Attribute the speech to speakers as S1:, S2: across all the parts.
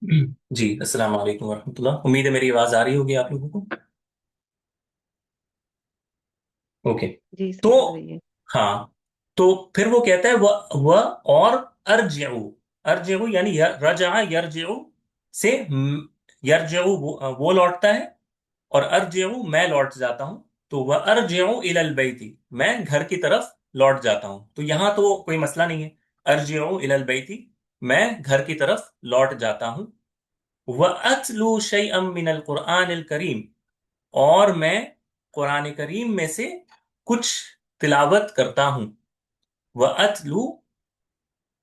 S1: जी, अस्सलाम वालेकुम वरहमतुल्लाह। उम्मीद है मेरी आवाज आ रही होगी आप लोगों को। ओके।
S2: जी
S1: तो
S2: सर, आ रही है।
S1: हाँ, तो फिर वो कहता है वह और अर्जिउ। अर्जिउ यानी रजा यरजिउ से यरजिउ वो लौटता है, और अर्जिउ मैं लौट जाता हूं। तो वह अर्जिउ इलल बैती, मैं घर की तरफ लौट जाता हूं। तो यहां तो कोई मसला नहीं है। अर्जिउ इलल बैती, मैं घर की तरफ लौट जाता हूं। वह अतलू शैअम मिनल कुरान करीम, और मैं कुरान करीम में से कुछ तिलावत करता हूं। वह अतलू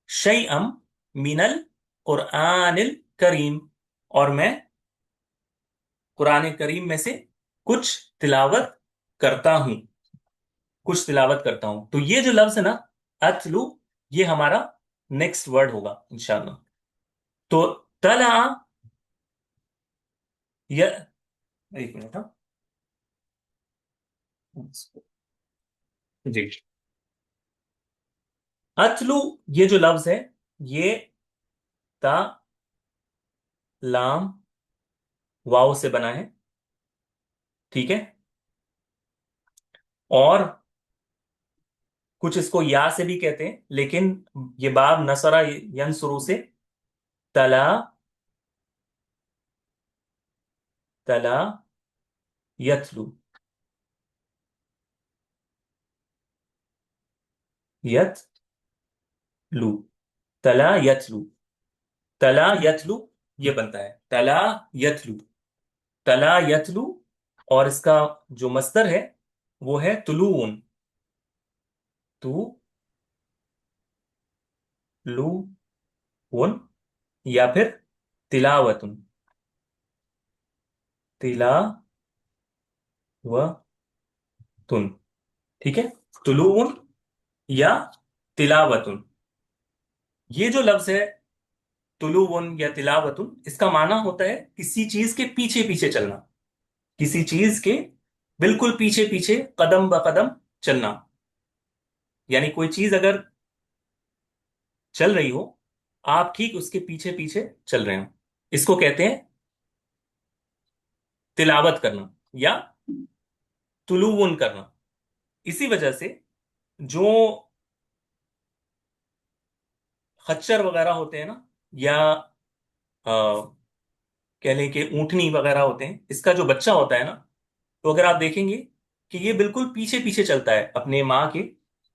S1: शैअम मिनल कुरान करीम, और मैं कुरान करीम में से कुछ तिलावत करता हूं। कुछ तिलावत करता हूं, तो ये जो लफ्ज है ना, अतलू, ये हमारा नेक्स्ट वर्ड होगा इंशाल्लाह। तो तला, य एक मिनट, हाँ। जी, अतलू ये जो लफ्ज है, ये ता लाम वाव से बना है। ठीक है। और कुछ इसको या से भी कहते हैं, लेकिन ये बाब नसरा यंसुरु से, तला, तला यतलू, यतलू, तला यतलू, तला यतलू, ये बनता है तला यतलू, तला यतलू। और इसका जो मस्दर है वो है तुलून, तुलून, या फिर तिलावतुन, तिलावतुन। ठीक है। तुलून या तिलावतुन, ये जो लफ्ज है तुलुवन या तिलावतुन, इसका माना होता है किसी चीज के पीछे पीछे चलना। किसी चीज के बिल्कुल पीछे पीछे, कदम ब कदम चलना। यानी कोई चीज अगर चल रही हो, आप ठीक उसके पीछे पीछे चल रहे हो, इसको कहते हैं तिलावत करना या तुलुवन करना। इसी वजह से जो खच्चर वगैरह होते हैं ना, या कह लें कि ऊंटनी वगैरह होते हैं, इसका जो बच्चा होता है ना, तो अगर आप देखेंगे कि ये बिल्कुल पीछे पीछे चलता है अपने माँ के,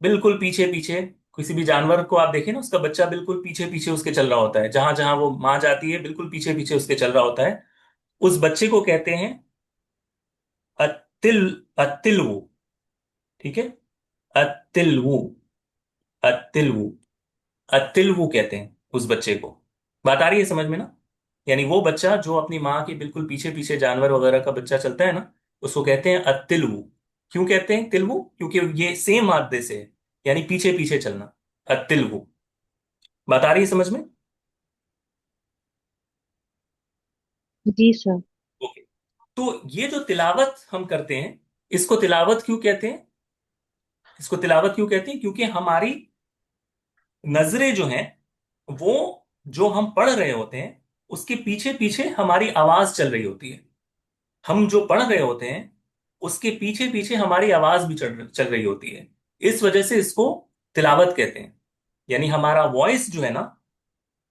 S1: बिल्कुल पीछे पीछे। किसी भी जानवर को आप देखें ना, उसका बच्चा बिल्कुल पीछे पीछे उसके चल रहा होता है, जहां जहां वो माँ जाती है बिल्कुल पीछे पीछे उसके चल रहा होता है। उस बच्चे को कहते हैं अतिल, अतिलवु। ठीक है। अतिलवु, अतिलवु, अतिलवु कहते हैं उस बच्चे को। बात आ रही है समझ में ना? यानी वो बच्चा जो अपनी माँ के बिल्कुल पीछे पीछे, जानवर वगैरह का बच्चा चलता है ना, उसको कहते हैं अतिलवु। क्यों कहते हैं तिलवु? क्योंकि ये सेम मादे से है, यानी पीछे पीछे चलना, अतिलवु। बात आ रही है समझ में?
S2: जी सर।
S1: ओके। तो ये जो तिलावत हम करते हैं, इसको तिलावत क्यों कहते हैं? इसको तिलावत क्यों कहते हैं? क्योंकि हमारी नजरें जो हैं, वो जो हम पढ़ रहे होते हैं उसके पीछे पीछे हमारी आवाज चल रही होती है। हम जो पढ़ रहे होते हैं उसके पीछे पीछे हमारी आवाज भी चल चल रही होती है। इस वजह से इसको तिलावत कहते हैं। यानी हमारा वॉइस जो है ना,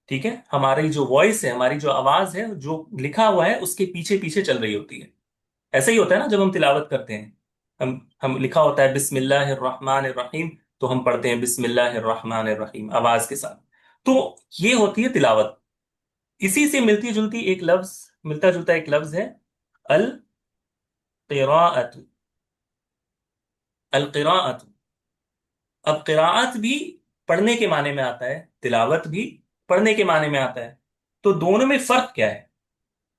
S1: ठीक है, हमारी जो वॉइस है, हमारी जो आवाज है, जो लिखा हुआ है उसके पीछे पीछे चल रही होती है। ऐसा ही होता है ना जब हम तिलावत करते हैं। हम लिखा होता है बिस्मिल्लाहिर्रहमानिर्रहीम, तो हम पढ़ते हैं बिस्मिल्लाहिर्रहमानिर्रहीम आवाज के साथ। तो ये होती है तिलावत। इसी से मिलती जुलती एक लफ्ज, मिलता जुलता एक लफ्ज है अल क़िराअत। अल क़िराअत। अब क़िराअत भी पढ़ने के माने में आता है, तिलावत भी पढ़ने के माने में आता है। तो दोनों में फर्क क्या है?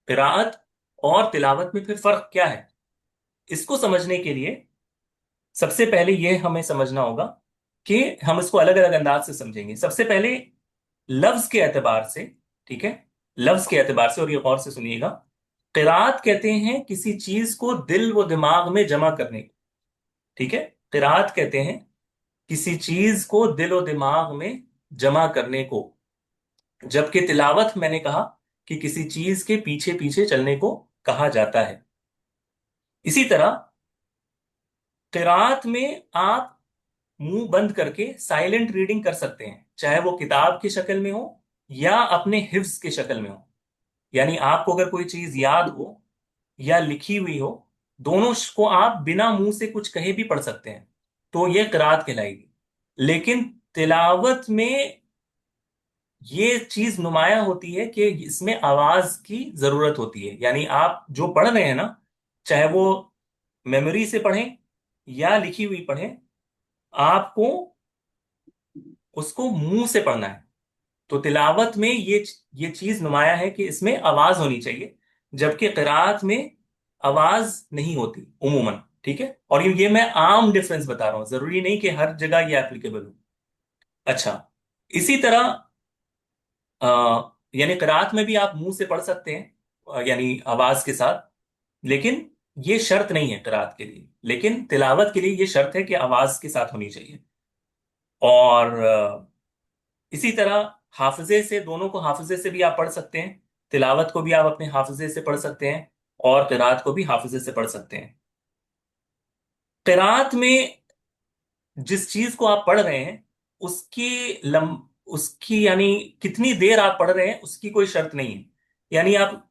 S1: क़िराअत और तिलावत में फिर फर्क क्या है? इसको समझने के लिए सबसे पहले ये हमें समझना होगा कि हम इसको अलग अलग अंदाज से समझेंगे। सबसे पहले लफ्ज के एतबार से, ठीक है, लफ्ज के एतबार से, और ये गौर से सुनिएगा। क़िराअत कहते हैं किसी चीज को दिल व दिमाग में जमा करने को। ठीक है। क़िराअत कहते हैं किसी चीज को दिल व दिमाग में जमा करने को। जबकि तिलावत मैंने कहा कि किसी चीज के पीछे पीछे चलने को कहा जाता है। इसी तरह किरात में आप मुंह बंद करके साइलेंट रीडिंग कर सकते हैं, चाहे वो किताब की शक्ल में हो या अपने हिफ्ज की शक्ल में हो। यानी आपको अगर कोई चीज याद हो या लिखी हुई हो, दोनों को आप बिना मुंह से कुछ कहे भी पढ़ सकते हैं, तो ये किरात कहलाएगी। लेकिन तिलावत में ये चीज नुमाया होती है कि इसमें आवाज की जरूरत होती है। यानी आप जो पढ़ रहे हैं ना, चाहे वो मेमोरी से पढ़ें या लिखी हुई पढ़ें, आपको उसको मुंह से पढ़ना है। तो तिलावत में ये चीज नुमाया है कि इसमें आवाज होनी चाहिए, जबकि किरात में आवाज नहीं होती उमूमन। ठीक है, और ये मैं आम डिफरेंस बता रहा हूं, जरूरी नहीं कि हर जगह ये एप्लीकेबल हो। अच्छा, इसी तरह यानी किरात में भी आप मुंह से पढ़ सकते हैं, यानी आवाज के साथ। लेकिन ये शर्त नहीं है किरात के लिए, लेकिन तिलावत के लिए ये शर्त है कि आवाज के साथ होनी चाहिए। और इसी तरह हाफजे से, दोनों को हाफजे से भी आप पढ़ सकते हैं। तिलावत को भी आप अपने हाफजे से पढ़ सकते हैं और किरात को भी हाफजे से पढ़ सकते हैं। किरात में जिस चीज को आप पढ़ रहे हैं, उसकी उसकी यानी कितनी देर आप पढ़ रहे हैं उसकी कोई शर्त नहीं है। यानी आप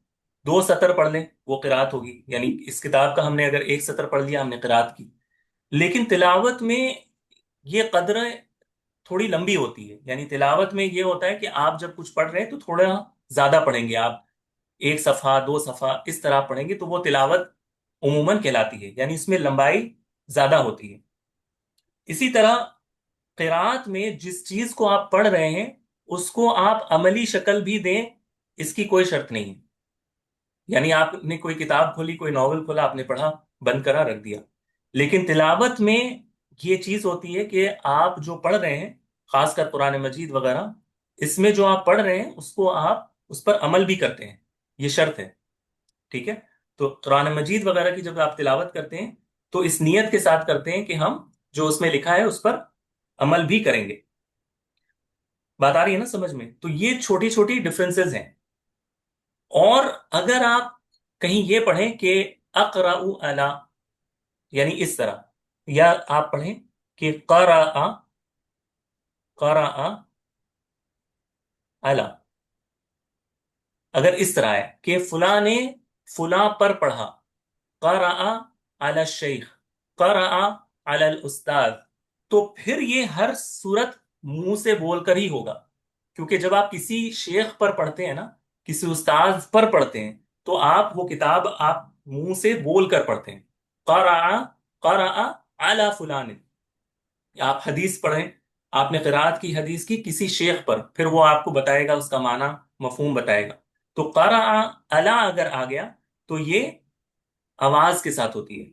S1: 2 सतर पढ़ लें, वो किरात होगी। यानी इस किताब का हमने अगर 1 सतर पढ़ लिया, हमने किरात की। लेकिन तिलावत में ये कदर थोड़ी लंबी होती है। यानी तिलावत में ये होता है कि आप जब कुछ पढ़ रहे हैं तो थोड़ा ज्यादा पढ़ेंगे आप, 1 सफ़ा 2 सफ़ा इस तरह पढ़ेंगे, तो वो तिलावत उमूमन कहलाती है। यानी इसमें लंबाई ज्यादा होती है। इसी तरह किरात में जिस चीज को आप पढ़ रहे हैं उसको आप अमली शक्ल भी दें, इसकी कोई शर्त नहीं है। यानी आपने कोई किताब खोली, कोई नॉवल खोला, आपने पढ़ा, बंद करा, रख दिया। लेकिन तिलावत में ये चीज होती है कि आप जो पढ़ रहे हैं, खासकर कुरान मजीद वगैरह, इसमें जो आप पढ़ रहे हैं उसको आप उस पर अमल भी करते हैं, ये शर्त है। ठीक है, तो कुरान मजीद वगैरह की जब आप तिलावत करते हैं तो इस नियत के साथ करते हैं कि हम जो उसमें लिखा है उस पर अमल भी करेंगे। बात आ रही है ना समझ में? तो ये छोटी छोटी डिफरेंसेस हैं। और अगर आप कहीं ये पढ़ें कि अक़राउ अला, यानी इस तरह, या आप पढ़ें कि क़रा क़रा अला, अगर इस तरह है कि फुला ने फुला पर पढ़ा, क़रा अला शेख, क़रा अला उस्ताद, तो फिर ये हर सूरत मुंह से बोलकर ही होगा। क्योंकि जब आप किसी शेख पर पढ़ते हैं ना, किसी उस्ताद पर पढ़ते हैं, तो आप वो किताब आप मुंह से बोल कर पढ़ते हैं। क़रा क़रा अला फुलान, आप हदीस पढ़ें, आपने किरात की हदीस की किसी शेख पर, फिर वो आपको बताएगा, उसका माना मफहूम बताएगा। तो क़रा अला अगर आ गया तो ये आवाज के साथ होती है।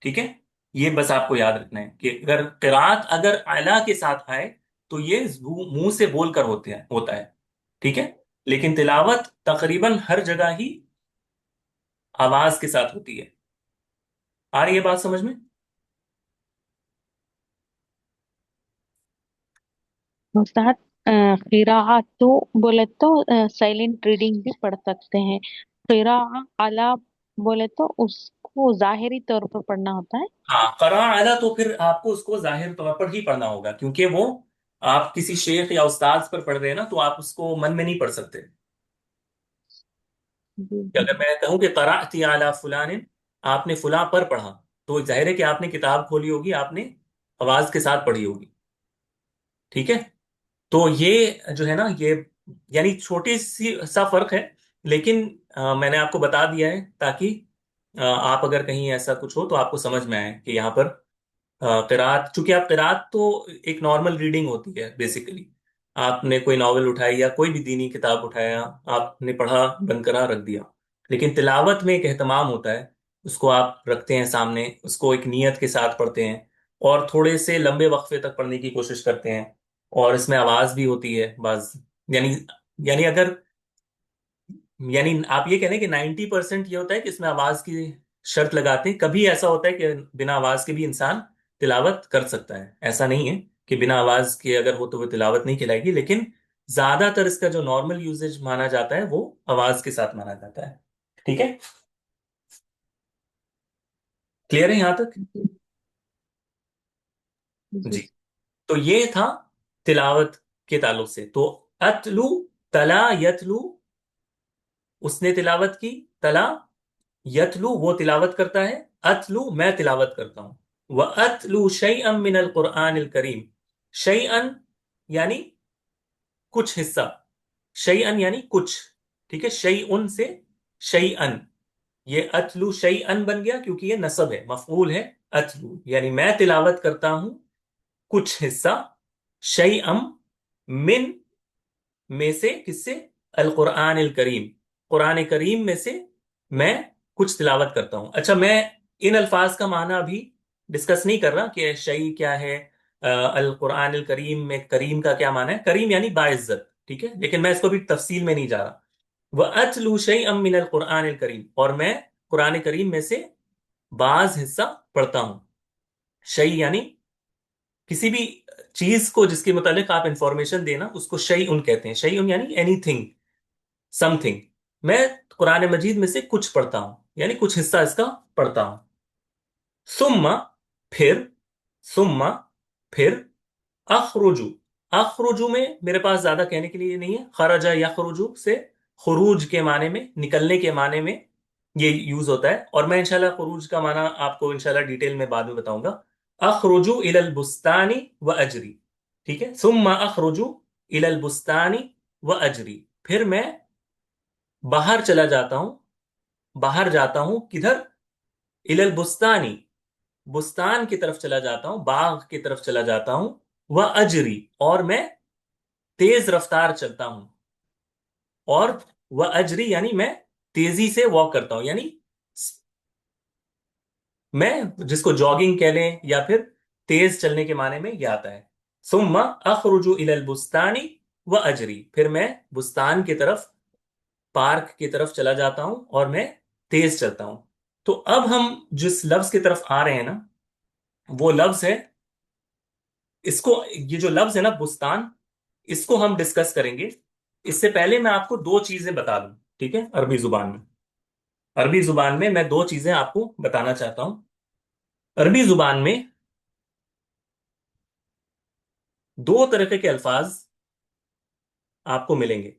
S1: ठीक है, ये बस आपको याद रखना है कि अगर किरात अगर अला के साथ आए तो ये मुंह से बोलकर होता है। ठीक है, लेकिन तिलावत तकरीबन हर जगह ही आवाज के साथ होती है। आ रही है बात समझ में?
S2: उस्ताद, क़िराअत तो बोले तो साइलेंट रीडिंग भी पढ़ सकते हैं। क़िरा अला बोले तो उसको जाहिरी तौर पर पढ़ना होता है।
S1: हाँ, करा अला तो फिर आपको उसको जाहिर तौर पर ही पढ़ना होगा, क्योंकि वो आप किसी शेख या उस्ताद पर पढ़ रहे हैं ना, तो आप उसको मन में नहीं पढ़ सकते।
S2: जी
S1: कि
S2: जी।
S1: अगर मैं कहूँ कि कराअती अला फुलान, आपने फुला पर पढ़ा, तो जाहिर है कि आपने किताब खोली होगी, आपने आवाज के साथ पढ़ी होगी। ठीक है, तो ये जो है ना, ये यानी छोटी सी सा फर्क है। लेकिन मैंने आपको बता दिया है ताकि आप अगर कहीं ऐसा कुछ हो तो आपको समझ में आए कि यहाँ पर किरात, चूंकि आप किरात तो एक नॉर्मल रीडिंग होती है बेसिकली। आपने कोई नॉवेल उठाई या कोई भी दीनी किताब उठाया, आपने पढ़ा, बंद करा, रख दिया। लेकिन तिलावत में एक एहतमाम होता है, उसको आप रखते हैं सामने, उसको एक नियत के साथ पढ़ते हैं, और थोड़े से लंबे वक्फे तक पढ़ने की कोशिश करते हैं। और इसमें आवाज भी होती है बाज, यानी यानी अगर, यानी आप ये कह रहे हैं कि 90% ये होता है कि इसमें आवाज की शर्त लगाते हैं। कभी ऐसा होता है कि बिना आवाज के भी इंसान तिलावत कर सकता है, ऐसा नहीं है कि बिना आवाज के अगर हो तो वो तिलावत नहीं कहलाएगी। लेकिन ज्यादातर इसका जो नॉर्मल यूजेज माना जाता है वो आवाज के साथ माना जाता है। ठीक है, क्लियर है यहां तक?
S2: जी
S1: जी।
S2: जी।
S1: तो ये था तिलावत के ताल्लुक से। तो अतलू, तला यतलू, उसने तिलावत की। तला यतलू वो तिलावत करता है। अतलू मैं तिलावत करता हूं। व अतलू शैअन मिनल कुरानिल करीम। शैअन यानी कुछ हिस्सा, शैअन यानी कुछ। ठीक है, शैउन से शैअन, ये अतलू शैअन बन गया क्योंकि ये नसब है, मफऊल है। अतलू यानी मैं तिलावत करता हूं कुछ हिस्सा। शैअम मिन, में से, किससे? अल कुरान अल करीम, कुरान करीम में से मैं कुछ तिलावत करता हूं। अच्छा, मैं इन अल्फाज का माना अभी डिस्कस नहीं कर रहा कि शई क्या है। अल कुरान अल करीम में करीम का क्या माना है? करीम यानी बाइज्जत, ठीक है, लेकिन मैं इसको भी तफसील में नहीं जा रहा। वह अतलू शई अम मिन अल कुरान अल करीम, और मैं कुरान करीम में से बाज हिस्सा पढ़ता हूं। शई यानी किसी भी चीज को जिसके मुतालिक आप इंफॉर्मेशन देना, उसको शई उन कहते हैं। शई उन यानी एनीथिंग, समथिंग। मैं कुरान मजीद में से कुछ पढ़ता हूं, यानी कुछ हिस्सा इसका पढ़ता हूं। सुम्मा, फिर, सुम्मा, फिर, अखरुजु, अखरुजु में मेरे पास ज्यादा कहने के लिए नहीं है। खरजा यखरुजु से खुरूज के माने में, निकलने के माने में ये यूज होता है। और मैं इंशाल्लाह खुरूज का माना आपको इंशाल्लाह डिटेल में बाद में बताऊंगा। अखरुजु इलल बुस्तानी व अजरी। ठीक है, सुम्मा अखरुजु इलल बुस्तानी व अजरी, फिर मैं बाहर चला जाता हूं। बाहर जाता हूं किधर? इलल बुस्तानी, बुस्तान की तरफ चला जाता हूं, बाग की तरफ चला जाता हूं। वह अजरी, और मैं तेज रफ्तार चलता हूं। और वह अजरी यानी मैं तेजी से वॉक करता हूं, यानी मैं जिसको जॉगिंग कह लें या फिर तेज चलने के माने में यह आता है। सुम्मा अखरुजु इलल बुस्तानी व अजरी, फिर मैं बुस्तान की तरफ, पार्क की तरफ चला जाता हूं और मैं तेज चलता हूं। तो अब हम जिस लफ्ज की तरफ आ रहे हैं ना, वो लफ्ज है, इसको, ये जो लफ्ज है ना बुस्तान, इसको हम डिस्कस करेंगे। इससे पहले मैं आपको दो चीजें बता दूं, ठीक है? अरबी जुबान में, अरबी जुबान में मैं दो चीजें आपको बताना चाहता हूं। अरबी जुबान में दो तरह के अल्फाज आपको मिलेंगे।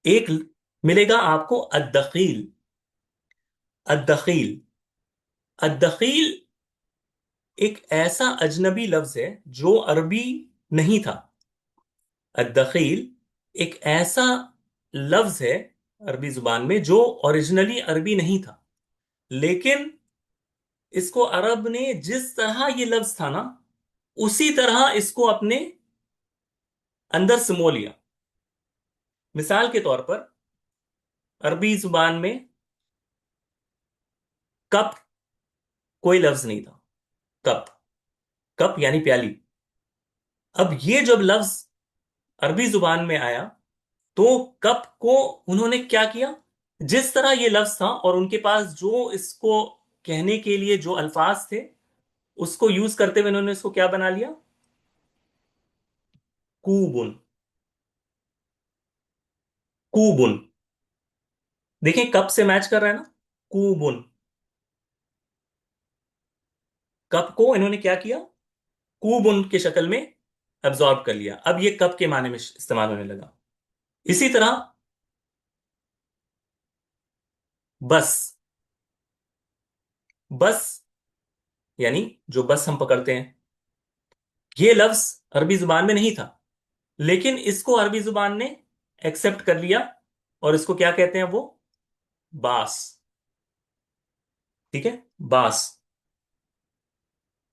S1: एक मिलेगा आपको अद्दखील। अद्दखील, अद्दखील एक ऐसा अजनबी लफ्ज है जो अरबी नहीं था। अद्दखील एक ऐसा लफ्ज है अरबी जुबान में जो ओरिजिनली अरबी नहीं था, लेकिन इसको अरब ने जिस तरह ये लफ्ज था ना, उसी तरह इसको अपने अंदर समो लिया। मिसाल के तौर पर अरबी जुबान में कप कोई लफ्ज नहीं था। कप, कप यानी प्याली। अब ये जब लफ्ज अरबी जुबान में आया, तो कप को उन्होंने क्या किया, जिस तरह ये लफ्ज था और उनके पास जो इसको कहने के लिए जो अल्फाज थे, उसको यूज करते हुए उन्होंने इसको क्या बना लिया? कूबुन। कूबुन, देखिए कप से मैच कर रहा है ना, कूबुन। कप को इन्होंने क्या किया? कूबुन की शक्ल में एब्जॉर्ब कर लिया। अब ये कप के माने में इस्तेमाल होने लगा। इसी तरह बस, बस यानी जो बस हम पकड़ते हैं, ये लफ्ज अरबी जुबान में नहीं था, लेकिन इसको अरबी जुबान ने एक्सेप्ट कर लिया और इसको क्या कहते हैं वो? बास। ठीक है, बास,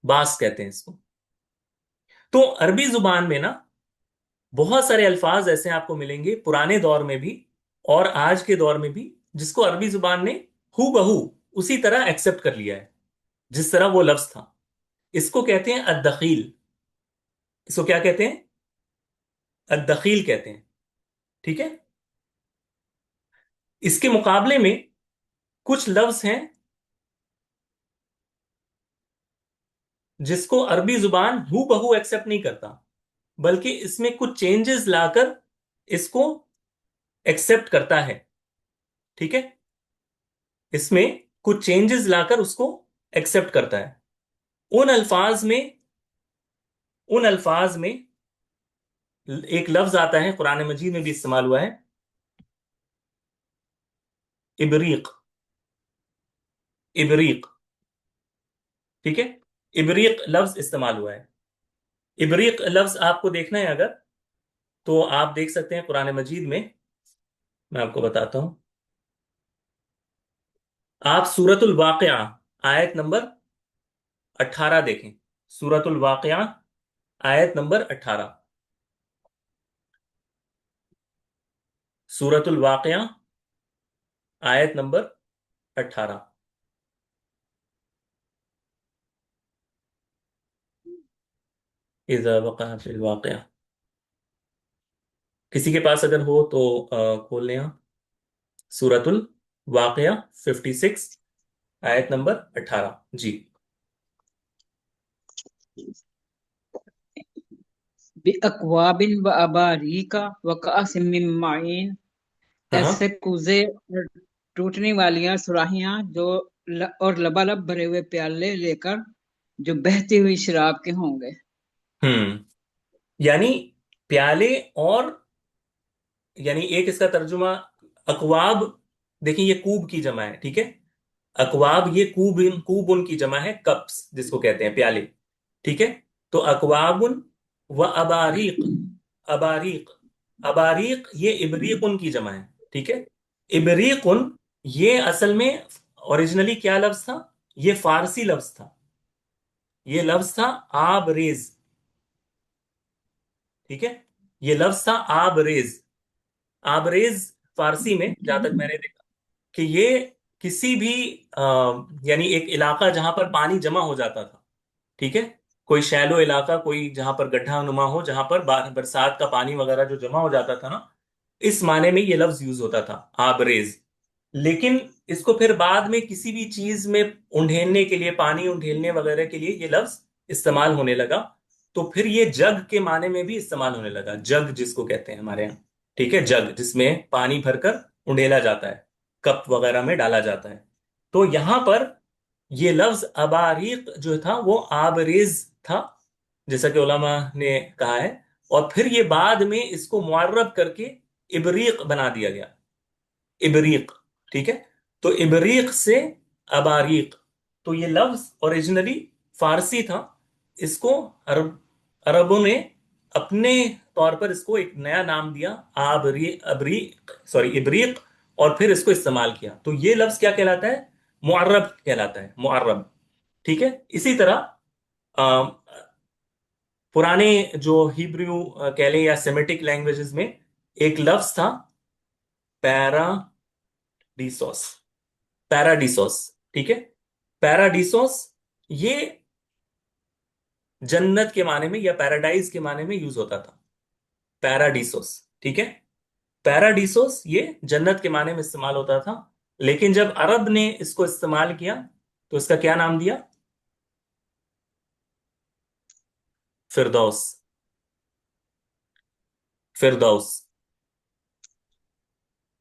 S1: बास कहते हैं इसको। तो अरबी जुबान में ना बहुत सारे अल्फाज ऐसे आपको मिलेंगे, पुराने दौर में भी और आज के दौर में भी, जिसको अरबी जुबान ने हू बहू उसी तरह एक्सेप्ट कर लिया है जिस तरह वो लफ्ज था। इसको कहते हैं अद्दखील। इसको क्या कहते हैं? अद्दखील कहते हैं। ठीक है, इसके मुकाबले में कुछ लफ्ज हैं जिसको अरबी जुबान हू बहू एक्सेप्ट नहीं करता, बल्कि इसमें कुछ चेंजेस लाकर इसको एक्सेप्ट करता है। ठीक है, इसमें कुछ चेंजेस लाकर उसको एक्सेप्ट करता है। उन अल्फाज में उन अल्फाज में एक लफ्ज आता है, कुरान मजीद में भी इस्तेमाल हुआ है, इबरीक। इबरीक, ठीक है, इबरीक लफ्ज इस्तेमाल हुआ है। इबरीक लफ्ज आपको देखना है अगर, तो आप देख सकते हैं कुरान मजीद में। मैं आपको बताता हूं, आप सूरतुल वाक़िया आयत नंबर 18 देखें। सूरतुल वाक़िया आयत नंबर 18। सूरतुल वाक़िया आयत नंबर 18। इज़ा वक़अतिल वाक़िया, किसी के पास अगर हो तो खोल लें आप। सूरतुल वाक़िया 56 आयत नंबर 18 जी।
S3: बिअक्वाबिन व अबारीका व कअसिम मिन माइन,
S1: हाँ
S3: ऐसे
S1: हाँ।
S3: कुजे और टूटने वालियां सुराहियां जो और लबालब भरे हुए प्याले लेकर जो बहती हुई शराब के होंगे।
S1: यानी प्याले, और यानी एक इसका तर्जुमा अकवाब, देखिए ये कूब की जमा है, ठीक है। अकवाब ये कूब, कूब उनकी जमा है, कप्स जिसको कहते हैं प्याले, ठीक है। तो अकवाबुन व अबारीक, अबारीक, अबारीक ये इबरीकुन की जमा है, ठीक है। इबरीकुन ये असल में ओरिजिनली क्या लफ्ज था, ये फारसी लफ्ज था। ये लफ्ज था आबरेज, ठीक है। ये लफ्ज था आबरेज। आबरेज फारसी में जहां तक मैंने देखा कि ये किसी भी अ, यानी एक इलाका जहां पर पानी जमा हो जाता था, ठीक है। कोई शैलो इलाका, कोई जहां पर गड्ढा नुमा हो, जहां पर बरसात का पानी वगैरह जो जमा हो जाता था ना, इस माने में ये लफ्ज यूज होता था, आबरेज। लेकिन इसको फिर बाद में किसी भी चीज में उंडेलने के लिए, पानी उंडेलने वगैरह के लिए ये लफ्ज इस्तेमाल होने लगा। तो फिर ये जग के माने में भी इस्तेमाल होने लगा, जग जिसको कहते हैं हमारे यहाँ, ठीक है, जग जिसमें पानी भरकर उंडेला जाता है, कप वगैरह में डाला जाता है। तो यहां पर ये लफ्ज अबारीक जो था वो आबरेज था, जैसा कि उलमा ने कहा है। और फिर ये बाद में इसको मुअर्रब करके इबरीक बना दिया गया, इबरीक, ठीक है। तो इबरीक से अबारीक, तो ये लफ्ज ओरिजिनली फारसी था। इसको अरबों ने अपने तौर पर इसको एक नया नाम दिया, आबरी अबरीक, सॉरी इबरीक, और फिर इसको इस्तेमाल किया। तो ये लफ्ज क्या कहलाता है, मुअर्रब कहलाता है, मुअर्रब, ठीक है। इसी तरह अ, पुराने जो हिब्रू कह लें या सेमेटिक लैंग्वेजेस में एक लफ्ज था, पैराडीसोस, पैराडीसोस, ठीक है। पैराडीसोस ये जन्नत के माने में या पैराडाइज के माने में यूज होता था, पैराडीसोस, ठीक है। पैराडीसोस ये जन्नत के माने में इस्तेमाल होता था। लेकिन जब अरब ने इसको इस्तेमाल किया तो इसका क्या नाम दिया, फिरदौस, फिरदौस,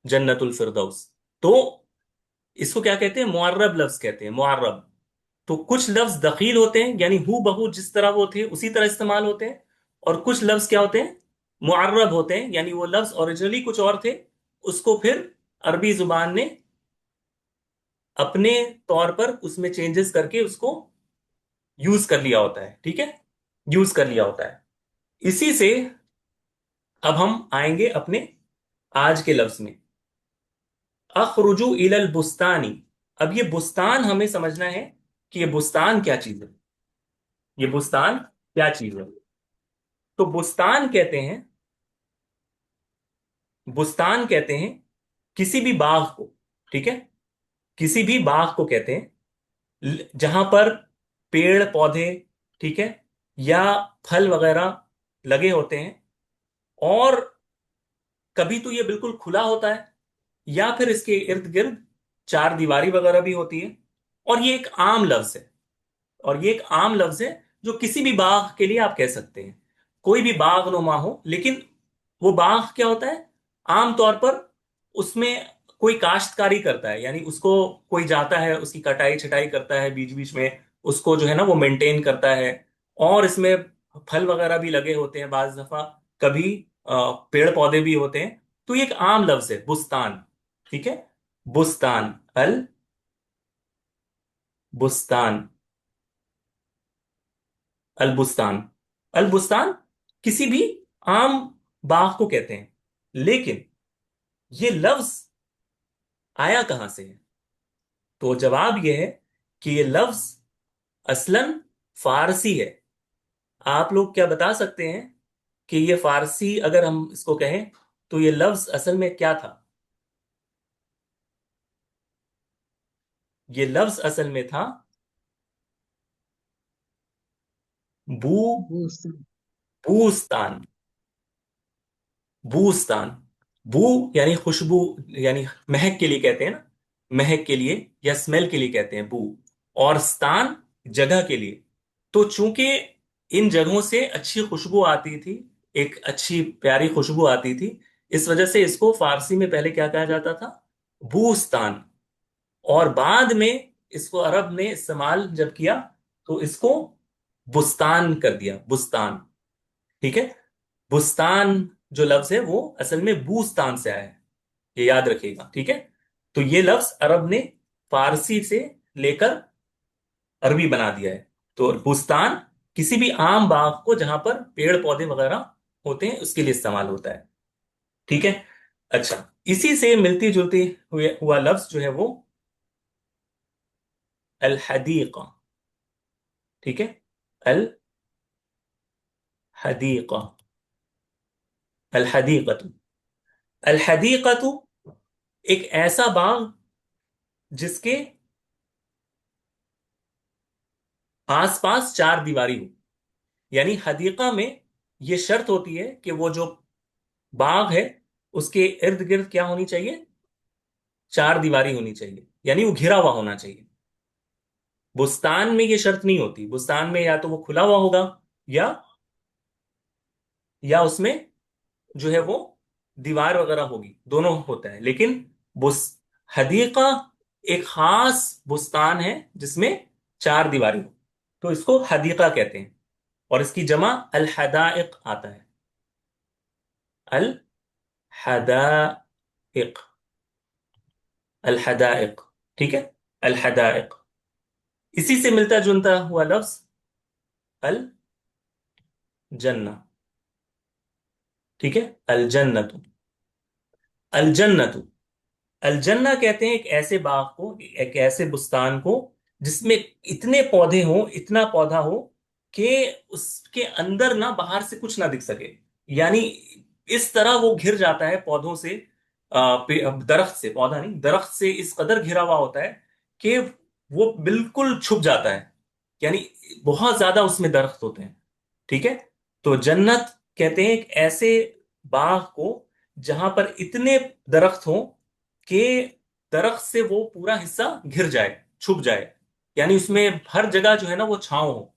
S1: जन्नतुल फिरदौस। तो इसको क्या कहते हैं, मुअर्रब लफ्ज कहते हैं, मुअर्रब। तो कुछ लफ्ज दखील होते हैं, यानी हू बहू जिस तरह वो थे उसी तरह इस्तेमाल होते हैं। और कुछ लफ्ज क्या होते हैं, मुअर्रब होते हैं, यानी वो लफ्ज ओरिजिनली कुछ और थे, उसको फिर अरबी जुबान ने अपने तौर पर उसमें चेंजेस करके उसको यूज कर लिया होता है, ठीक है, यूज कर लिया होता है। इसी से अब हम आएंगे अपने आज के लफ्ज में, अखरुजु इलल बुस्तानी। अब ये बुस्तान हमें समझना है कि ये बुस्तान क्या चीज है, ये बुस्तान क्या चीज है। तो बुस्तान कहते हैं, बुस्तान कहते हैं किसी भी बाग को, ठीक है, किसी भी बाग को कहते हैं जहां पर पेड़ पौधे, ठीक है, या फल वगैरह लगे होते हैं। और कभी तो ये बिल्कुल खुला होता है, या फिर इसके इर्द गिर्द चार दीवारी वगैरह भी होती है। और ये एक आम लफ्ज है, और ये एक आम लफ्ज है, जो किसी भी बाग के लिए आप कह सकते हैं, कोई भी बाग नुमा हो, लेकिन वो बाग क्या होता है, आमतौर पर उसमें कोई काश्तकारी करता है, यानी उसको कोई जाता है, उसकी कटाई छटाई करता है बीच बीच में, उसको जो है ना वो मेंटेन करता है, और इसमें फल वगैरह भी लगे होते हैं बाज दफा, कभी पेड़ पौधे भी होते हैं। तो ये एक आम लफ्ज है बुस्तान। ठीक है, बुस्तान, अल बुस्तान, अल बुस्तान, अल बुस्तान किसी भी आम बाग को कहते हैं। लेकिन ये लफ्ज आया कहां से है? तो जवाब यह है कि ये लफ्ज असलन फारसी है। आप लोग क्या बता सकते हैं कि ये फारसी अगर हम इसको कहें तो ये लफ्ज असल में क्या था? ये लफ्ज असल में था बू,
S3: बूस्तान।
S1: बूस्तान, बूस्तान। बू यानी खुशबू, यानी महक के लिए कहते हैं ना, महक के लिए या स्मेल के लिए कहते हैं बू, और स्तान जगह के लिए। तो चूंकि इन जगहों से अच्छी खुशबू आती थी, एक अच्छी प्यारी खुशबू आती थी, इस वजह से इसको फारसी में पहले क्या कहा जाता था, बूस्तान। और बाद में इसको अरब ने इस्तेमाल जब किया तो इसको बुस्तान कर दिया, बुस्तान। ठीक है, बुस्तान जो लफ्ज है वो असल में बूस्तान से आया है, ये याद रखिएगा। ठीक है, तो ये लफ्ज अरब ने फारसी से लेकर अरबी बना दिया है। तो बुस्तान किसी भी आम बाग को जहां पर पेड़ पौधे वगैरह होते हैं उसके लिए इस्तेमाल होता है। ठीक है, अच्छा, इसी से मिलती जुलती हुए हुआ लफ्ज जो है वो अल हदीका। ठीक है, अल हदीका, अल हदीकतु, अल हदीकतु एक ऐसा बाग जिसके आसपास चार दीवारी हो। यानी हदीका में यह शर्त होती है कि वो जो बाग है उसके इर्द गिर्द क्या होनी चाहिए, चार दीवारी होनी चाहिए, यानी वो घिरा हुआ होना चाहिए। बुस्तान में ये शर्त नहीं होती, बुस्तान में या तो वो खुला हुआ होगा या उसमें जो है वो दीवार वगैरह होगी, दोनों होता है। लेकिन बुस हदीका एक खास बुस्तान है जिसमें चार दीवारी हो, तो इसको हदीका कहते हैं। और इसकी जमा अल हदाइक आता है, अल हदाइक, अल हदाइक। ठीक है, अल हदाइक। इसी से मिलता जुलता हुआ लफ्ज अल जन्ना। ठीक है, अल जन्नतु, अल जन्नतु, अल जन्ना कहते हैं एक ऐसे बाग को, एक ऐसे बुस्तान को जिसमें इतने पौधे हों, इतना पौधा हो कि उसके अंदर ना बाहर से कुछ ना दिख सके। यानी इस तरह वो घिर जाता है पौधों से, दरख्त से, पौधा नहीं दरख्त से इस कदर घिरा हुआ होता है कि वो बिल्कुल छुप जाता है, यानी बहुत ज्यादा उसमें दरख्त होते हैं। ठीक है, तो जन्नत कहते हैं एक ऐसे बाग को जहां पर इतने दरख्त हों कि दरख्त से वो पूरा हिस्सा घिर जाए, छुप जाए, यानी उसमें हर जगह जो है ना वो छांव हो,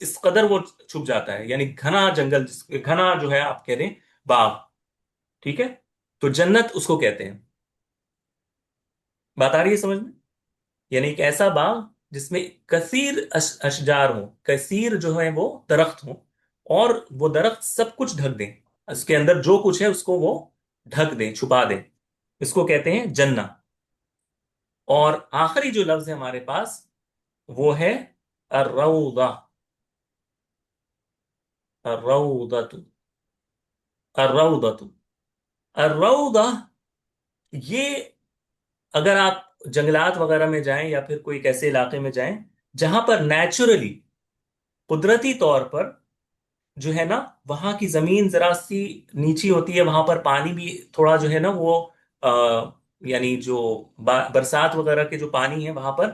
S1: इस कदर वो छुप जाता है, यानी घना जंगल, घना जो है आप कह दें बाग। ठीक है, तो जन्नत उसको कहते हैं। बात आ रही है समझ में? यानी एक ऐसा बाग जिसमें कसीर अशजार हो, कसीर जो है वो दरख्त हो, और वो दरख्त सब कुछ ढक दें, उसके अंदर जो कुछ है उसको वो ढक दें, छुपा दें, इसको कहते हैं जन्ना। और आखिरी जो लफ्ज है हमारे पास वो है अर्रौदा, अर्रौदतु, अर्रौदतु, अर्रौदा। ये अगर आप जंगलात वगैरह में जाएं या फिर कोई ऐसे इलाके में जाएं जहां पर नेचुरली, कुदरती तौर पर जो है ना वहां की जमीन जरा सी नीची होती है, वहां पर पानी भी थोड़ा जो है ना वो यानी जो बरसात वगैरह के जो पानी है वहां पर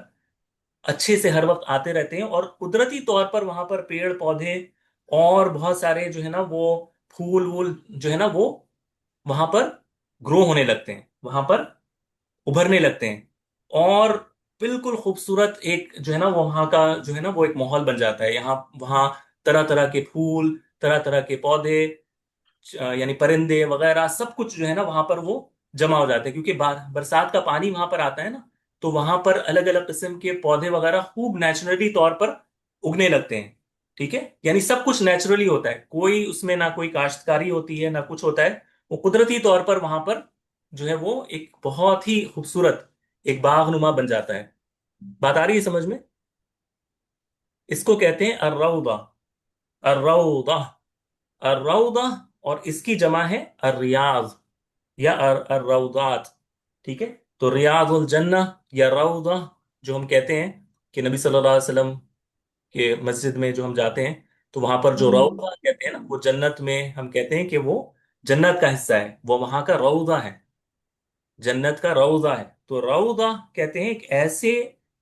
S1: अच्छे से हर वक्त आते रहते हैं, और कुदरती तौर पर वहां पर पेड़ पौधे और बहुत सारे जो है ना वो फूल वूल जो है ना वो वहां पर ग्रो होने लगते हैं, वहां पर उभरने लगते हैं। और बिल्कुल खूबसूरत एक जो है ना वो वहाँ का जो है ना वो एक माहौल बन जाता है। यहाँ वहाँ तरह तरह के फूल, तरह तरह के पौधे, यानी परिंदे वगैरह सब कुछ जो है ना वहां पर वो जमा हो जाते हैं, क्योंकि बरसात का पानी वहां पर आता है ना। तो वहां पर अलग अलग किस्म के पौधे वगैरह खूब नेचुरली तौर पर उगने लगते हैं। ठीक है, यानी सब कुछ नेचुरली होता है, कोई उसमें ना कोई काश्तकारी होती है ना कुछ होता है। वो कुदरती तौर पर वहां पर जो है वो एक बहुत ही खूबसूरत एक बागनुमा बन जाता है। बात आ रही है समझ में? इसको कहते हैं अर्रौदा। अर्रौदा, अर्रौदा। और इसकी जमा है अर्रियाज या अर्रौदात। ठीक है, तो रियाजुल जन्ना या रौदा जो हम कहते हैं कि नबी सल्लल्लाहु अलैहि वसल्लम के मस्जिद में जो हम जाते हैं तो वहां पर जो
S2: हम्म।
S1: रौदा कहते हैं ना वो जन्नत में हम कहते हैं कि वो जन्नत का हिस्सा है, वो वहां का रौदा है, जन्नत का रौदा है। तो रौदा कहते हैं एक ऐसे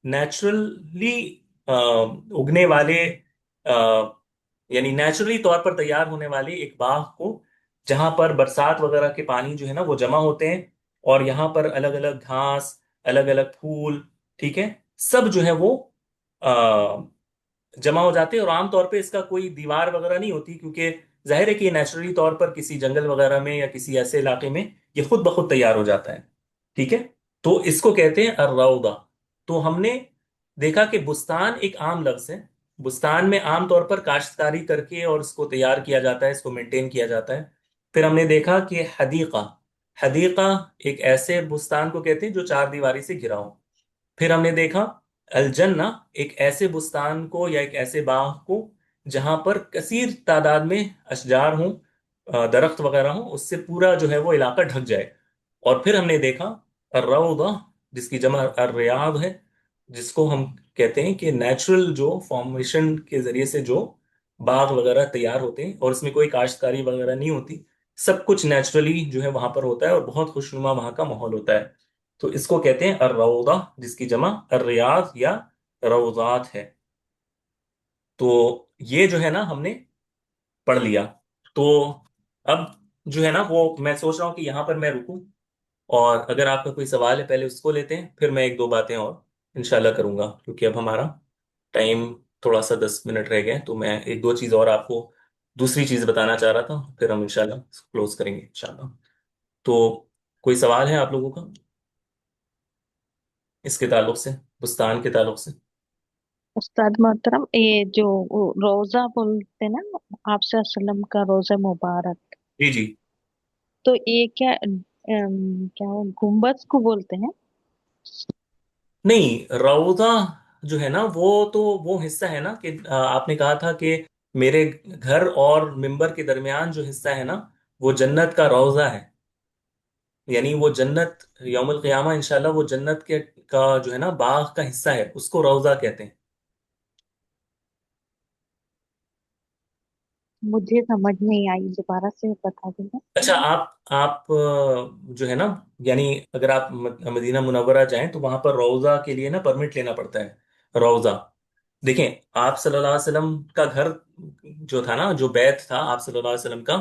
S1: नेचुरली उगने वाले, यानी नेचुरली तौर पर तैयार होने वाले एक बाग को, जहां पर बरसात वगैरह के पानी जो है ना वो जमा होते हैं, और यहाँ पर अलग अलग घास, अलग अलग फूल, ठीक है, सब जो है वो जमा हो जाते हैं। और आमतौर पे इसका कोई दीवार वगैरह नहीं होती, क्योंकि जाहिर है कि ये नेचुरली तौर पर किसी जंगल वगैरह में या किसी ऐसे इलाके में ये खुद ब खुद तैयार हो जाता है। ठीक है, तो इसको कहते हैं अर्रौदा। तो हमने देखा कि बुस्तान एक आम लफ्ज है। बुस्तान में आमतौर पर काश्तकारी करके और इसको तैयार किया जाता है, इसको मेंटेन किया जाता है। फिर हमने देखा कि हदीका, हदीका एक ऐसे बुस्तान को कहते हैं जो चार दीवारी से घिरा हो। फिर हमने देखा अलजन्ना, एक ऐसे बुस्तान को या एक ऐसे बाग को जहां पर कसीर तादाद में अशजार हों, दरख्त वगैरह हों, उससे पूरा जो है वो इलाका ढक जाए। और फिर हमने देखा अर्रौदा, जिसकी जमा अर्रियाद है, जिसको हम कहते हैं कि नेचुरल जो फॉर्मेशन के जरिए से जो बाग वगैरह तैयार होते हैं और इसमें कोई काश्तकारी वगैरह नहीं होती, सब कुछ नेचुरली जो है वहां पर होता है और बहुत खुशनुमा वहां का माहौल होता है। तो इसको कहते हैं अर्रौदा, जिसकी जमा अर्रियाज या रौजात है। तो ये जो है ना हमने पढ़ लिया। तो अब जो है ना वो मैं सोच रहा हूँ कि यहाँ पर मैं रुकूं, और अगर आपका कोई सवाल है पहले उसको लेते हैं, फिर मैं एक दो बातें और इंशाल्लाह करूंगा, क्योंकि अब हमारा टाइम थोड़ा सा 10 मिनट रह गए हैं। तो मैं एक दो चीज़ और आपको दूसरी चीज़ बताना चाह रहा था, फिर हम इंशाल्लाह क्लोज करेंगे इंशाल्लाह। तो कोई सवाल है आप लोगों का इसके ताल्लुक से, बुस्तान के ताल्लुक से?
S2: उस्ताद मोहतरम, ये जो वो रोजा बोलते ना, आपसे असलम का रोजा मुबारक,
S1: जी जी।
S2: तो ये क्या क्या वो गुम्बद को बोलते हैं?
S1: नहीं, रौदा जो है ना वो तो वो हिस्सा है ना कि आपने कहा था कि मेरे घर और मिंबर के दरमियान जो हिस्सा है ना वो जन्नत का रौजा है। यानी वो जन्नत यौमुल क़ियामा इंशाल्लाह वो जन्नत के का जो है ना बाग का हिस्सा है, उसको रौजा कहते हैं।
S2: मुझे समझ नहीं आई, दोबारा से बता देना।
S1: अच्छा, आप जो है ना, यानी अगर आप मदीना मुनव्वरा जाएं तो वहां पर रौजा के लिए ना परमिट लेना पड़ता है। रौजा, देखें, आप सल्लल्लाहु अलैहि वसल्लम का घर जो था ना, जो बैत था आप सल्लल्लाहु अलैहि वसल्लम का,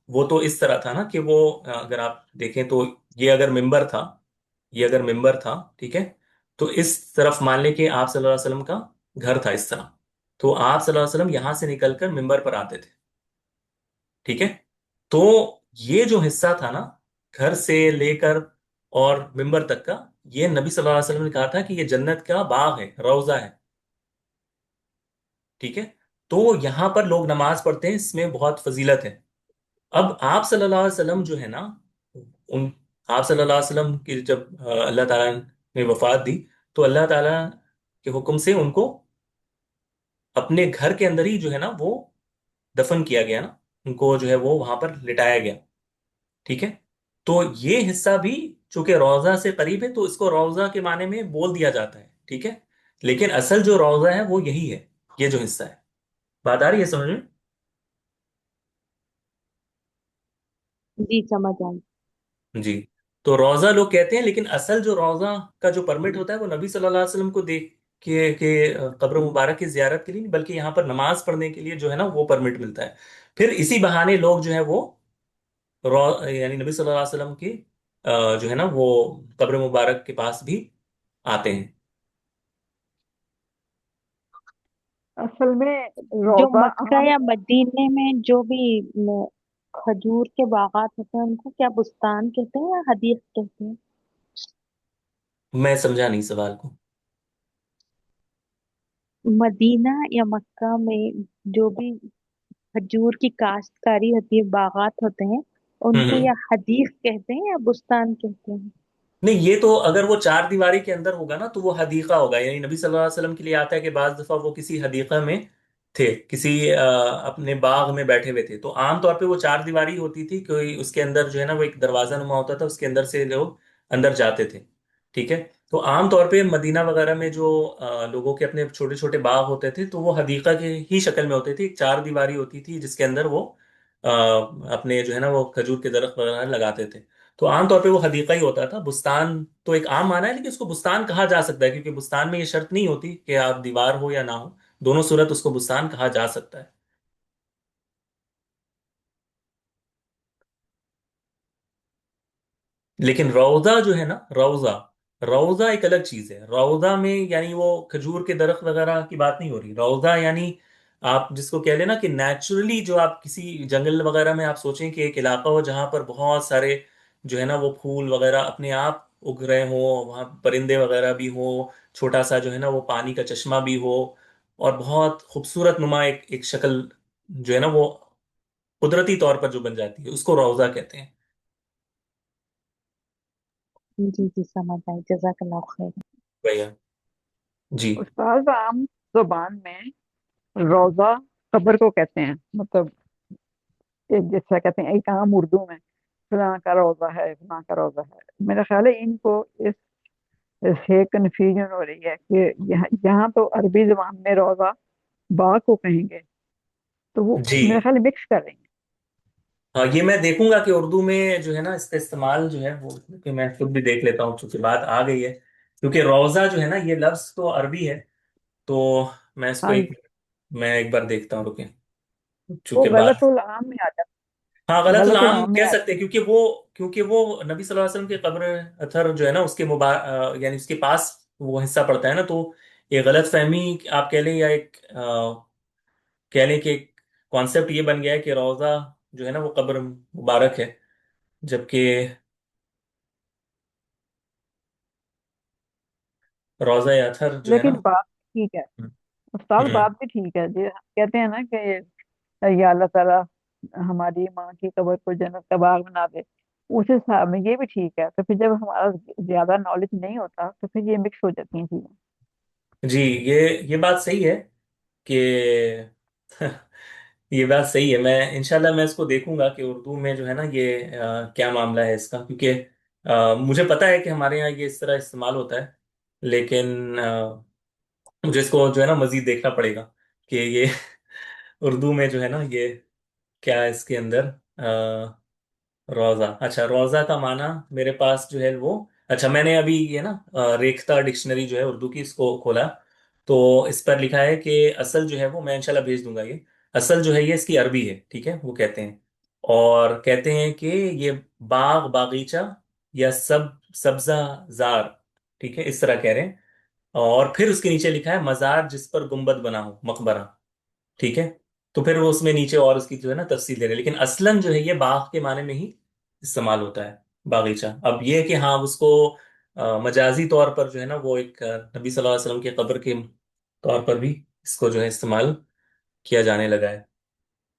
S1: वो तो इस तरह था ना कि वो अगर आप देखें तो ये अगर मिंबर था, ये अगर मिंबर था, ठीक है, तो इस तरफ मान लें कि आप सल्लल्लाहु अलैहि वसल्लम का घर था इस तरह। तो आप सल्लल्लाहु अलैहि वसल्लम यहां से निकलकर मिंबर पर आते थे। ठीक है, तो ये जो हिस्सा था ना घर से लेकर और मिंबर तक का, ये नबी सल्लल्लाहु अलैहि वसल्लम ने कहा था कि ये जन्नत का बाग है, रौजा है। ठीक है, तो यहाँ पर लोग नमाज पढ़ते हैं, इसमें बहुत फजीलत है। अब आप सल्लल्लाहु अलैहि वसल्लम जो है ना, उन आप सल्लल्लाहु अलैहि वसल्लम की जब अल्लाह ताला ने वफात दी, तो अल्लाह ताला के हुक्म से उनको अपने घर के अंदर ही जो है ना वो दफन किया गया ना, उनको जो है वो वहां पर लिटाया गया। ठीक है, तो ये हिस्सा भी चूंकि रोजा से करीब है तो इसको रोजा के माने में बोल दिया जाता है। ठीक है, लेकिन असल जो रोजा है वो यही है, ये जो हिस्सा है। बात आ रही है समझ में?
S2: जी समझ आई।
S1: जी। तो रोजा लोग कहते हैं, लेकिन असल जो रोजा का जो परमिट होता है वो नबी सल्लल्लाहु अलैहि वसल्लम को देख के कब्र मुबारक की जियारत के लिए नहीं, बल्कि यहाँ पर नमाज पढ़ने के लिए जो है ना वो परमिट मिलता है। फिर इसी बहाने लोग जो है वो यानी नबी सल्लल्लाहु अलैहि वसल्लम की जो है ना वो कब्र मुबारक के पास भी आते हैं।
S4: असल में
S2: जो
S4: रोजा
S2: मक्का
S4: आम।
S2: या मदीने में जो भी खजूर के बागात होते हैं उनको क्या बुस्तान कहते हैं या हदीक कहते हैं?
S1: मैं समझा नहीं सवाल को।
S2: मदीना या मक्का में जो भी खजूर की काश्तकारी होती है, बागात होते हैं, उनको
S1: हम्म।
S2: या हदीक कहते हैं या बुस्तान कहते हैं?
S1: नहीं, ये तो अगर वो चार दीवारी के अंदर होगा ना तो वो हदीका होगा, यानी नबी सल्लल्लाहु अलैहि वसल्लम के लिए आता है कि बाज दफा वो किसी हदीका में थे, किसी अपने बाग में बैठे हुए थे, तो आमतौर पे वो चार दीवारी होती थी, कोई उसके अंदर जो है ना वो एक दरवाजा नुमा होता था, उसके अंदर से लोग अंदर जाते थे। ठीक है। तो आमतौर पे मदीना वगैरह में जो लोगों के अपने छोटे छोटे बाग होते थे तो वो हदीका की ही शक्ल में होते थे, एक चार दीवारी होती थी जिसके अंदर वो अपने जो है ना वो खजूर के दरख्त वगैरह लगाते थे। तो आमतौर पे वो हदीका ही होता था। बुस्तान तो एक आम माना है, लेकिन उसको बुस्तान कहा जा सकता है क्योंकि बुस्तान में ये शर्त नहीं होती कि आप दीवार हो या ना हो, दोनों सूरत उसको बुस्तान कहा जा सकता है। लेकिन रौजा जो है ना, रौजा, रौजा एक अलग चीज है। रौजा में यानी वो खजूर के दरख्त वगैरह की बात नहीं हो रही। रौजा यानी आप जिसको कह लेना कि नेचुरली जो आप किसी जंगल वगैरह में आप सोचें कि एक इलाका हो जहां पर बहुत सारे जो है ना वो फूल वगैरह अपने आप उग रहे हो, वहां परिंदे वगैरह भी हो, छोटा सा जो है ना वो पानी का चश्मा भी हो, और बहुत खूबसूरत नुमा एक एक शक्ल जो है ना वो कुदरती तौर पर जो बन जाती है, उसको रौजा कहते हैं।
S2: जी जी, समझ आई, जज़ाकल्लाह खैर।
S1: भैया जी।
S4: उस्ताद आम जुबान में रोजा कब्र को कहते हैं, मतलब एक जैसा कहते हैं एक आम उर्दू में फलां का रोजा है, फलां का रोजा है। मेरा ख्याल है इनको इस से कंफ्यूजन हो रही है कि यहाँ यहाँ तो अरबी जुबान में रोजा बाग को कहेंगे, तो वो
S1: जी
S4: मेरा ख्याल मिक्स कर रही हैं।
S1: हाँ, ये मैं देखूंगा कि उर्दू में जो है ना इसका इस्तेमाल जो है वो, क्योंकि मैं खुद भी देख लेता हूँ चूंकि बात आ गई है, क्योंकि रोजा जो है ना ये लफ्ज तो अरबी है। तो मैं इसको
S4: हाँ
S1: एक,
S4: जी,
S1: मैं एक बार देखता हूँ, रुके,
S4: वो
S1: चूंकि बात,
S4: गलतुल आम में आ जाता
S1: हाँ
S4: है,
S1: गलतुल
S4: गलतुल
S1: आम
S4: आम में
S1: कह
S4: आ
S1: सकते हैं, क्योंकि वो नबी सल्लल्लाहु अलैहि वसल्लम के कब्र अथर जो है ना उसके यानी उसके पास वो हिस्सा पड़ता है ना, तो ये गलत फहमी आप कह लें या एक कह लें कि एक कॉन्सेप्ट ये बन गया है कि रोजा जो है ना वो कब्र मुबारक है, जबकि रोजा अथर जो है ना।
S4: लेकिन बात ठीक है उस्ताद,
S1: हम्म।
S4: बात भी ठीक है जी। हम कहते हैं ना कि या अल्लाह ताला हमारी माँ की कब्र को जन्नत का बाग बना दे, उस हिसाब में ये भी ठीक है। तो फिर जब हमारा ज्यादा नॉलेज नहीं होता तो फिर ये मिक्स हो जाती हैं चीजें।
S1: जी, ये बात सही है कि ये बात सही है। मैं इंशाल्लाह मैं इसको देखूंगा कि उर्दू में जो है ना ये क्या मामला है इसका, क्योंकि मुझे पता है कि हमारे यहाँ ये इस तरह इस्तेमाल होता है, लेकिन मुझे इसको जो है ना मजीद देखना पड़ेगा कि ये उर्दू में जो है ना ये क्या है इसके अंदर। रोजा, अच्छा रोजा का माना मेरे पास जो है वो, अच्छा मैंने अभी ये ना रेखता डिक्शनरी जो है उर्दू की इसको खोला, तो इस पर लिखा है कि असल जो है वो, मैं इंशाल्लाह भेज दूंगा ये, असल जो है ये इसकी अरबी है, ठीक है, वो कहते हैं, और कहते हैं कि ये बाग बागीचा या सब्जा जार, ठीक है, इस तरह कह रहे हैं। और फिर उसके नीचे लिखा है मजार जिस पर गुंबद बना हो, मकबरा, ठीक है। तो फिर वो उसमें नीचे और उसकी जो है ना तफसील दे रहे हैं, लेकिन असलन जो है ये बाग के माने में ही इस्तेमाल होता है, बागीचा। अब ये है कि हाँ उसको मजाजी तौर पर जो है ना वो एक नबी सल्लल्लाहु अलैहि वसल्लम के कब्र के तौर पर भी इसको जो है इस्तेमाल किया जाने लगा है।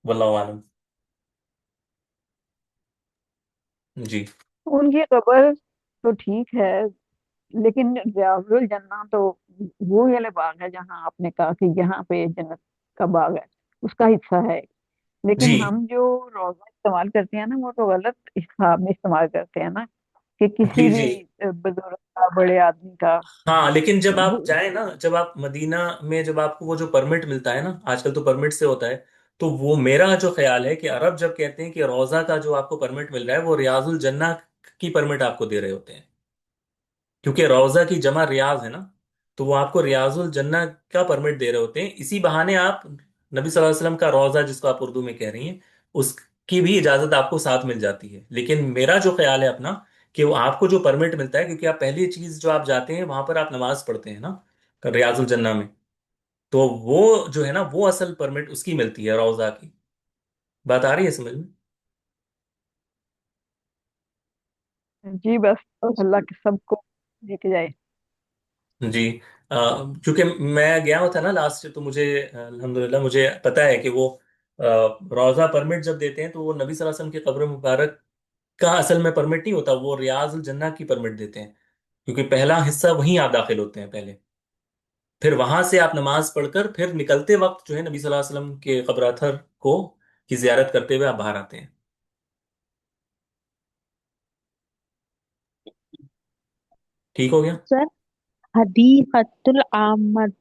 S1: वल्लाहु आलम। जी
S4: उनकी कब्र तो ठीक है, लेकिन रियाजुल जन्ना तो वो वाले बाग है जहाँ आपने कहा कि यहाँ पे जन्नत का बाग है, उसका हिस्सा है। लेकिन
S1: जी
S4: हम जो रोजा इस्तेमाल करते हैं ना, वो तो गलत हिसाब में इस्तेमाल करते हैं ना, कि किसी
S1: जी
S4: भी
S1: जी।
S4: बुजुर्ग का, बड़े आदमी का।
S1: हाँ, लेकिन जब आप
S4: वो
S1: जाए ना, जब आप मदीना में जब आपको वो जो परमिट मिलता है ना, आजकल तो परमिट से होता है, तो वो मेरा जो ख्याल है कि अरब जब कहते हैं कि रोजा का जो आपको परमिट मिल रहा है वो रियाजुल जन्ना की परमिट आपको दे रहे होते हैं, क्योंकि रोजा की जमा रियाज है ना, तो वो आपको रियाजुल जन्ना का परमिट दे रहे होते हैं। इसी बहाने आप नबी सल्लल्लाहु अलैहि वसल्लम का रोजा जिसको आप उर्दू में कह रही हैं उसकी भी इजाजत आपको साथ मिल जाती है। लेकिन मेरा जो ख्याल है अपना, कि वो आपको जो परमिट मिलता है, क्योंकि आप पहली चीज जो आप जाते हैं वहां पर आप नमाज पढ़ते हैं ना रियाजुल जन्ना में, تو وہ जो है ना, वो असल परमिट उसकी मिलती है, रौजा की। बात आ रही है समझ में?
S4: जी बस,
S2: उस
S4: अल्लाह के सबको लेके जाए।
S1: जी। क्योंकि मैं गया हुआ था ना लास्ट, तो मुझे अल्हम्दुलिल्लाह मुझे पता है कि वो रौजा परमिट जब देते हैं तो वो नबी सल्लल्लाहु अलैहि वसल्लम की कब्र मुबारक का असल में परमिट नहीं होता, वो रियाजुल जन्नह की परमिट देते हैं। क्योंकि पहला हिस्सा वहीं आप दाखिल होते हैं पहले, फिर वहां से आप नमाज पढ़कर फिर निकलते वक्त जो है नबी सल्लल्लाहु अलैहि वसल्लम के कब्र अतहर को की जियारत करते हुए आप बाहर आते हैं। ठीक हो गया?
S2: सर, हदीकतुल आमद,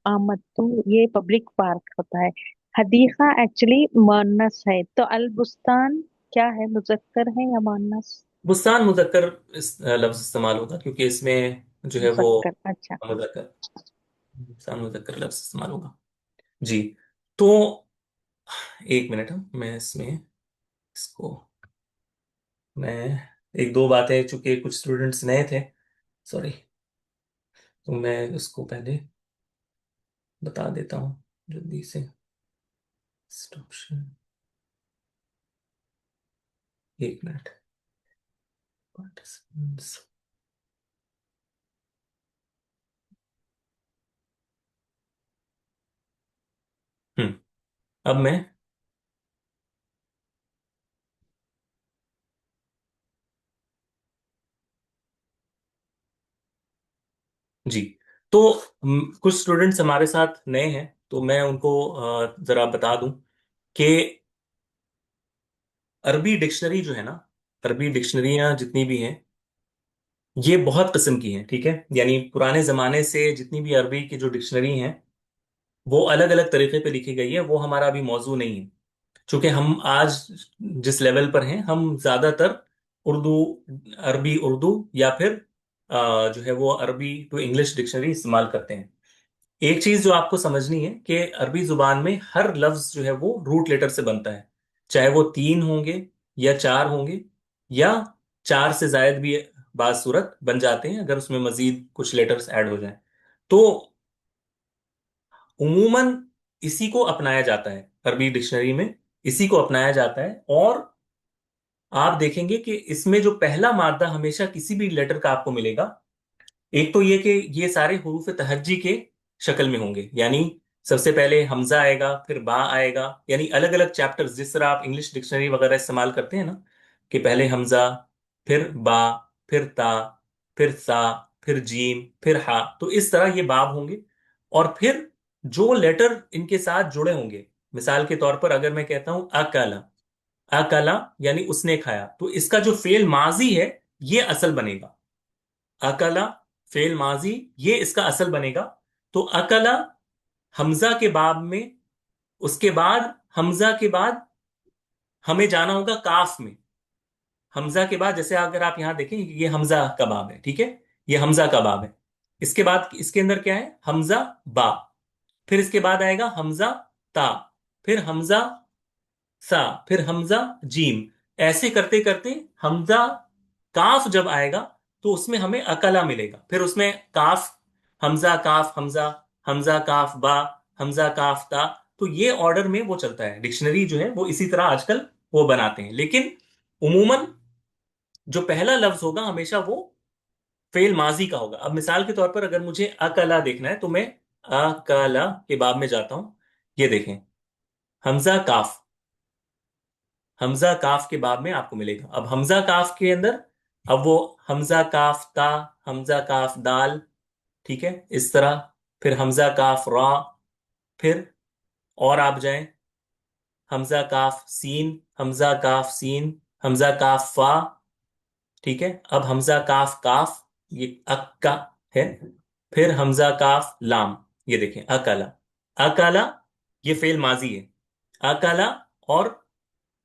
S2: आमद तो ये पब्लिक पार्क होता है। हदीका एक्चुअली मुअन्नस है, तो अल बुस्तान क्या है, मुजक्कर है या मुअन्नस?
S1: बुस्तान मुजक्कर इस लफ्ज इस्तेमाल होगा, क्योंकि इसमें जो है वो
S2: मुजक्कर, अच्छा।
S1: मुजक्कर, बुस्तान मुजक्कर लफ्ज इस्तेमाल होगा। जी। तो एक मिनट, मैं इसमें इसको मैं एक दो बातें, चूंकि कुछ स्टूडेंट्स नए थे, सॉरी, तो मैं उसको पहले बता देता हूँ जल्दी से। Stop share. एक मिनट। पार्टिसिपेंट्स। अब मैं, जी, तो कुछ स्टूडेंट्स हमारे साथ नए हैं, तो मैं उनको जरा बता दूं कि अरबी डिक्शनरी जो है ना, अरबी डिक्शनरियां जितनी भी हैं ये बहुत किस्म की हैं, ठीक है। यानी पुराने जमाने से जितनी भी अरबी की जो डिक्शनरी हैं वो अलग अलग तरीके पे लिखी गई है, वो हमारा अभी मौजू नहीं है। चूंकि हम आज जिस लेवल पर हैं, हम ज्यादातर उर्दू, अरबी उर्दू, या फिर जो है वो अरबी टू इंग्लिश डिक्शनरी इस्तेमाल करते हैं। एक चीज जो आपको समझनी है कि अरबी जुबान में हर लफ्ज जो है वो रूट लेटर से बनता है, चाहे वो तीन होंगे या चार होंगे, या चार से जायद भी बाज सूरत बन जाते हैं अगर उसमें मजीद कुछ लेटर्स ऐड हो जाएं। तो उमूमन इसी को अपनाया जाता है अरबी डिक्शनरी में, इसी को अपनाया जाता है। और आप देखेंगे कि इसमें जो पहला मादा हमेशा किसी भी लेटर का आपको मिलेगा, एक तो ये कि ये सारे हुरूफ तहज्जी के शक्ल में होंगे। यानी सबसे पहले हमजा आएगा, फिर बा आएगा, यानी अलग अलग चैप्टर्स जिस तरह आप इंग्लिश डिक्शनरी वगैरह इस्तेमाल करते हैं ना, कि पहले हमजा, फिर बा, फिर ता, फिर सा, फिर जीम, फिर हा, तो इस तरह ये बाब होंगे। और फिर जो लेटर इनके साथ जुड़े होंगे, मिसाल के तौर पर अगर मैं कहता हूं अकला, अकला यानी उसने खाया, तो इसका जो फेल माजी है ये असल बनेगा। अकला फेल माजी, ये इसका असल बनेगा। तो अकला हमजा के बाब में, उसके बाद हमजा के बाद हमें जाना होगा काफ में। हमजा के बाद, जैसे अगर आप यहां देखें ये हमजा का बाब है, ठीक है, ये हमजा का बाब है। इसके बाद इसके अंदर क्या है, हमजा बा, फिर इसके बाद आएगा हमजा ता, फिर हमजा सा, फिर हमजा जीम। ऐसे करते करते हमजा काफ जब आएगा तो उसमें हमें अकला मिलेगा। फिर उसमें काफ, हमजा काफ हमजा, हमजा काफ बा, हमजा काफ ता। तो ये ऑर्डर में वो चलता है, डिक्शनरी जो है वो इसी तरह आजकल वो बनाते हैं। लेकिन उमूमन जो पहला लफ्ज होगा हमेशा वो फेल माजी का होगा। अब मिसाल के तौर पर अगर मुझे अकला देखना है तो मैं अकला के बाब में जाता हूं। ये देखें, हमजा काफ, हमजा काफ के बाब में आपको मिलेगा। अब हमजा काफ के अंदर, अब वो हमजा काफ ता, हमजा काफ दाल, ठीक है, इस तरह। फिर हमजा काफ रा, फिर और आप जाएं, हमजा काफ सीन, हमजा काफ सीन, हमजा काफ फा, ठीक है। अब हमजा काफ काफ, ये अक्का है। फिर हमजा काफ लाम, ये देखें अकला, अकला ये फेल माजी है, अकला। और